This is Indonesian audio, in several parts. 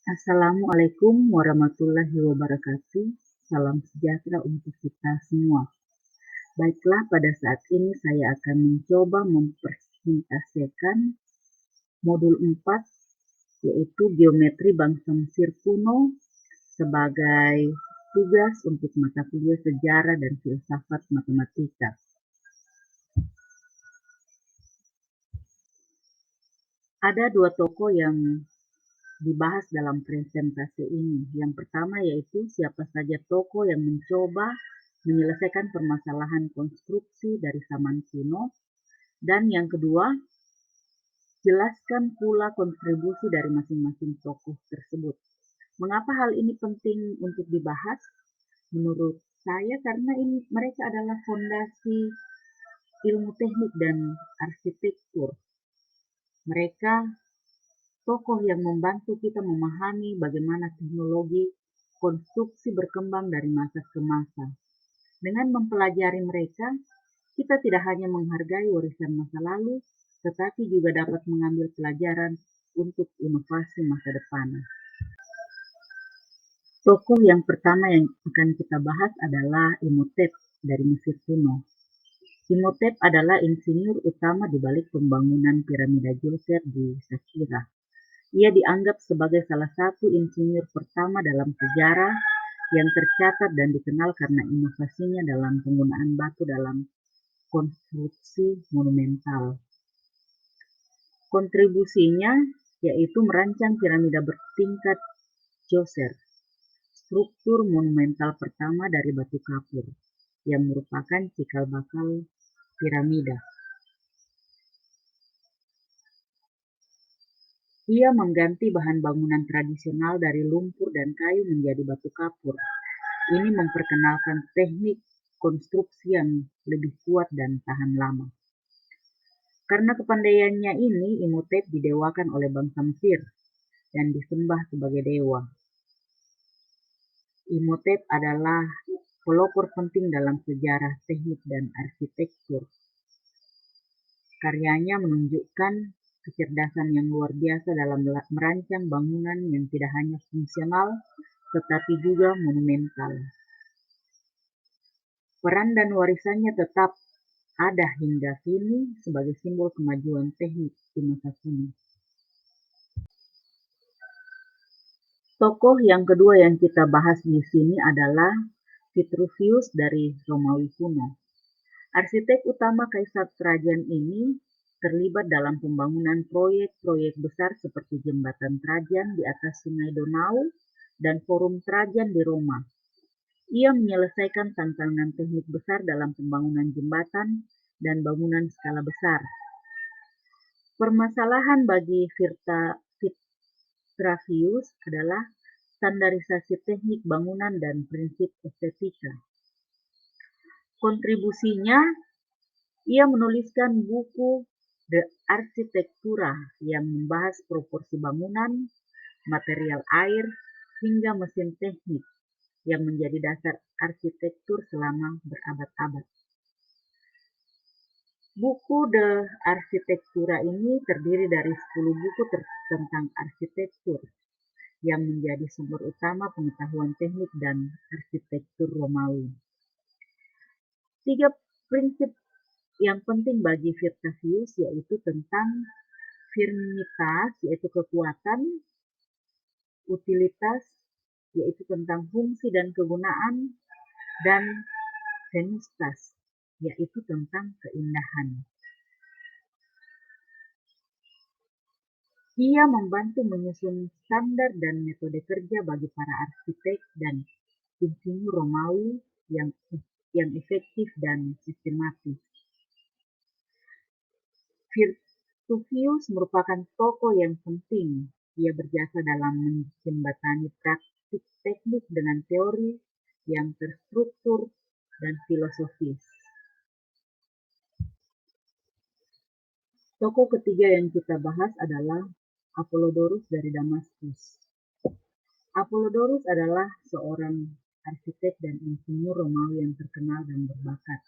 Assalamualaikum warahmatullahi wabarakatuh. Salam sejahtera untuk kita semua. Baiklah, pada saat ini saya akan mencoba mempresentasikan modul 4, yaitu Geometri Bangsa Mesir Kuno sebagai tugas untuk mata kuliah Sejarah dan Filsafat Matematika. Ada dua tokoh yang dibahas dalam presentasi ini. Yang pertama yaitu siapa saja tokoh yang mencoba menyelesaikan permasalahan konstruksi dari zaman kuno. Dan yang kedua, jelaskan pula kontribusi dari masing-masing tokoh tersebut. Mengapa hal ini penting untuk dibahas? Menurut saya karena mereka adalah fondasi ilmu teknik dan arsitektur. Mereka tokoh yang membantu kita memahami bagaimana teknologi konstruksi berkembang dari masa ke masa. Dengan mempelajari mereka, kita tidak hanya menghargai warisan masa lalu, tetapi juga dapat mengambil pelajaran untuk inovasi masa depan. Tokoh yang pertama yang akan kita bahas adalah Imhotep dari Mesir kuno. Imhotep adalah insinyur utama di balik pembangunan piramida Djoser di Saqqara. Ia dianggap sebagai salah satu insinyur pertama dalam sejarah yang tercatat dan dikenal karena inovasinya dalam penggunaan batu dalam konstruksi monumental. Kontribusinya yaitu merancang piramida bertingkat Djoser, struktur monumental pertama dari batu kapur, yang merupakan cikal bakal piramida. Ia mengganti bahan bangunan tradisional dari lumpur dan kayu menjadi batu kapur. Ini memperkenalkan teknik konstruksi yang lebih kuat dan tahan lama. Karena kepandaiannya ini, Imhotep didewakan oleh bangsa Mesir dan disembah sebagai dewa. Imhotep adalah pelopor penting dalam sejarah teknik dan arsitektur. Karyanya menunjukkan kecerdasan yang luar biasa dalam merancang bangunan yang tidak hanya fungsional, tetapi juga monumental. Peran dan warisannya tetap ada hingga kini sebagai simbol kemajuan teknik di masa kini. Tokoh yang kedua yang kita bahas di sini adalah Vitruvius dari Romawi kuno. Arsitek utama Kaisar Trajan ini terlibat dalam pembangunan proyek-proyek besar seperti jembatan Trajan di atas Sungai Donau dan Forum Trajan di Roma. Ia menyelesaikan tantangan teknik besar dalam pembangunan jembatan dan bangunan skala besar. Permasalahan bagi Vitruvius adalah standarisasi teknik bangunan dan prinsip estetika. Kontribusinya, ia menuliskan buku De Architectura yang membahas proporsi bangunan, material air, hingga mesin teknik yang menjadi dasar arsitektur selama berabad-abad. Buku De Architectura ini terdiri dari 10 buku tentang arsitektur yang menjadi sumber utama pengetahuan teknik dan arsitektur Romawi. 3 prinsip yang penting bagi Vitruvius yaitu tentang firmitas, yaitu kekuatan, utilitas, yaitu tentang fungsi dan kegunaan, dan venustas, yaitu tentang keindahan. Ia membantu menyusun standar dan metode kerja bagi para arsitek dan insinyur Romawi yang efektif dan sistematis. Vitruvius merupakan tokoh yang penting. Ia berjasa dalam menjembatani praktik teknik dengan teori yang terstruktur dan filosofis. Tokoh ketiga yang kita bahas adalah Apollodorus dari Damaskus. Apollodorus adalah seorang arsitek dan insinyur Romawi yang terkenal dan berbakat.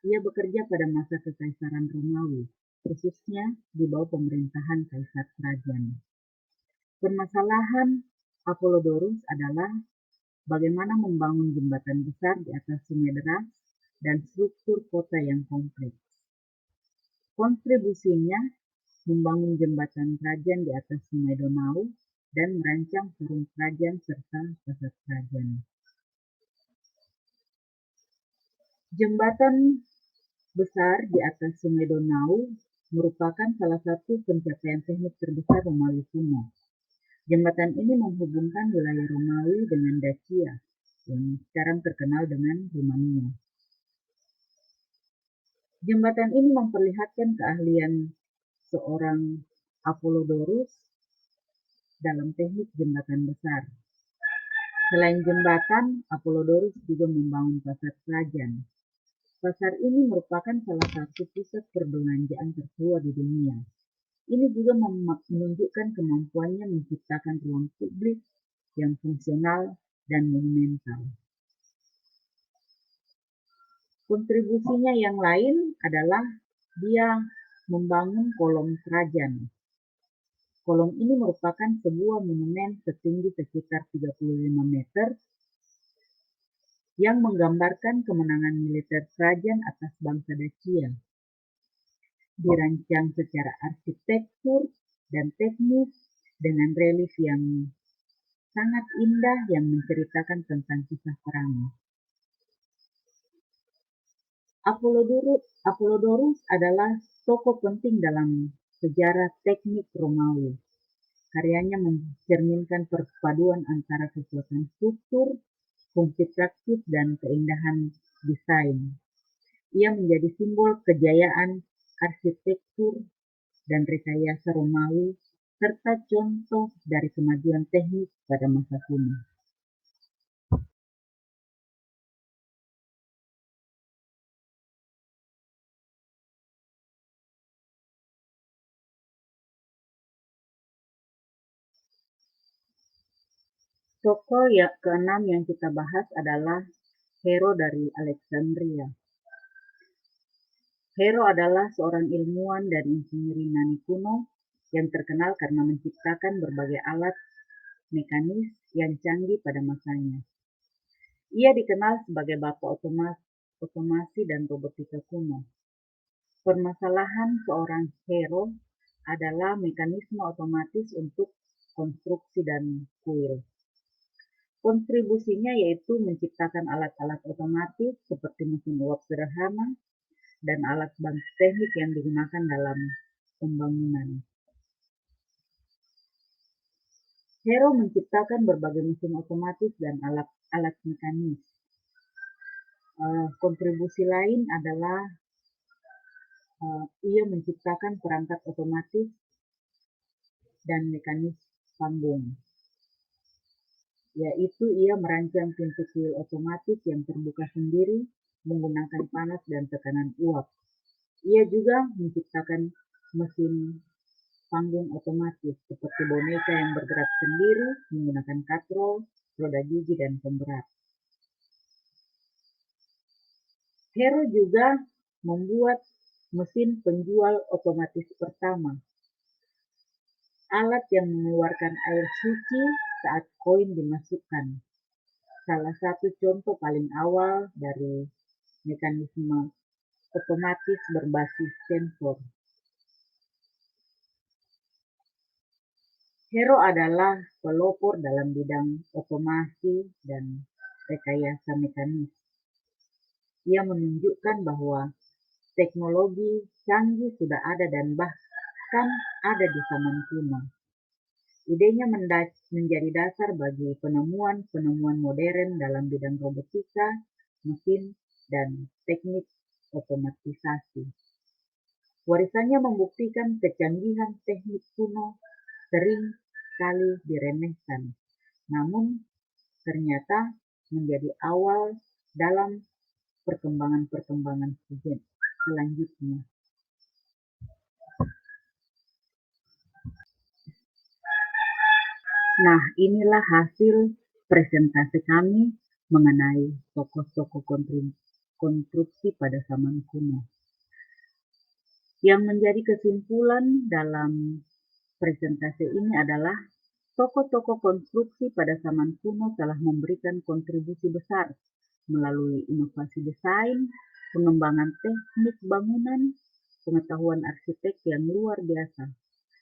Ia bekerja pada masa Kekaisaran Romawi, khususnya di bawah pemerintahan Kaisar Trajan. Permasalahan Apollodorus adalah bagaimana membangun jembatan besar di atas sungai deras dan struktur kota yang kompleks. Kontribusinya membangun jembatan kerajaan di atas sungai Donau dan merancang forum kerajaan serta pusat kerajaan. Jembatan besar di atas sungai Donau merupakan salah satu pencapaian teknik terbesar Romawi kuno. Jembatan ini menghubungkan wilayah Romawi dengan Dacia, yang sekarang terkenal dengan Rumania. Jembatan ini memperlihatkan keahlian seorang Apollodorus dalam teknik jembatan besar. Selain jembatan, Apollodorus juga membangun pasar kerajaan. Pasar ini merupakan salah satu pusat perbelanjaan tertua di dunia. Ini juga menunjukkan kemampuannya menciptakan ruang publik yang fungsional dan monumental. Kontribusinya yang lain adalah dia membangun kolom kerajaan. Kolom ini merupakan sebuah monumen setinggi sekitar 35 meter yang menggambarkan kemenangan militer kerajaan atas bangsa Dacia. Dirancang secara arsitektur dan teknis dengan relief yang sangat indah yang menceritakan tentang kisah perang. Apollodorus adalah tokoh penting dalam sejarah teknik Romawi. Karyanya mencerminkan perpaduan antara kekuatan struktur, fungsi praktis, dan keindahan desain. Ia menjadi simbol kejayaan arsitektur dan rekayasa Romawi, serta contoh dari kemajuan teknik pada masa kuno. Tokoh yang keenam yang kita bahas adalah Hero dari Alexandria. Hero adalah seorang ilmuwan dan insinyur Yunani kuno yang terkenal karena menciptakan berbagai alat mekanis yang canggih pada masanya. Ia dikenal sebagai bapak otomasi dan robotika kuno. Permasalahan seorang Hero adalah mekanisme otomatis untuk konstruksi dan kuil. Kontribusinya yaitu menciptakan alat-alat otomatis seperti mesin uap sederhana dan alat bantu teknik yang digunakan dalam pembangunan. Hero menciptakan berbagai mesin otomatis dan alat mekanis. Kontribusi lain adalah ia menciptakan perangkat otomatis dan mekanis panggung, yaitu ia merancang pintu kuil otomatis yang terbuka sendiri menggunakan panas dan tekanan uap. Ia juga menciptakan mesin panggung otomatis seperti boneka yang bergerak sendiri menggunakan katrol, roda gigi, dan pemberat. Hero juga membuat mesin penjual otomatis pertama, alat yang mengeluarkan air suci saat koin dimasukkan. Salah satu contoh paling awal dari mekanisme otomatis berbasis sensor. Hero adalah pelopor dalam bidang otomasi dan rekayasa mekanis. Ia menunjukkan bahwa teknologi canggih sudah ada dan bahkan ada di zaman kuno. Idenya menjadi dasar bagi penemuan-penemuan modern dalam bidang robotika, mesin, dan teknik otomatisasi. Warisannya membuktikan kecanggihan teknik kuno sering kali diremehkan, namun ternyata menjadi awal dalam perkembangan-perkembangan selanjutnya. Nah, inilah hasil presentasi kami mengenai tokoh-tokoh konstruksi pada zaman kuno. Yang menjadi kesimpulan dalam presentasi ini adalah Tokoh-tokoh konstruksi pada zaman kuno telah memberikan kontribusi besar melalui inovasi desain, pengembangan teknik bangunan, pengetahuan arsitek yang luar biasa.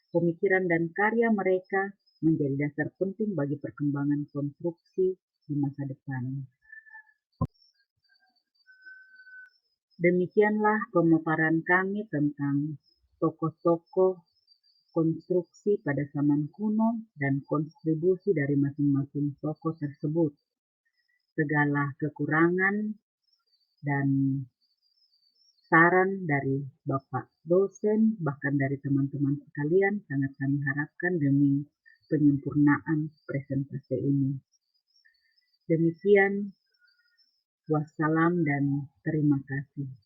Pemikiran dan karya mereka menjadi dasar penting bagi perkembangan konstruksi di masa depan. Demikianlah pemaparan kami tentang tokoh-tokoh konstruksi pada zaman kuno dan kontribusi dari masing-masing tokoh tersebut. Segala kekurangan dan saran dari Bapak dosen, bahkan dari teman-teman sekalian, sangat kami harapkan demi penyempurnaan presentasi ini. Demikian, wassalam dan terima kasih.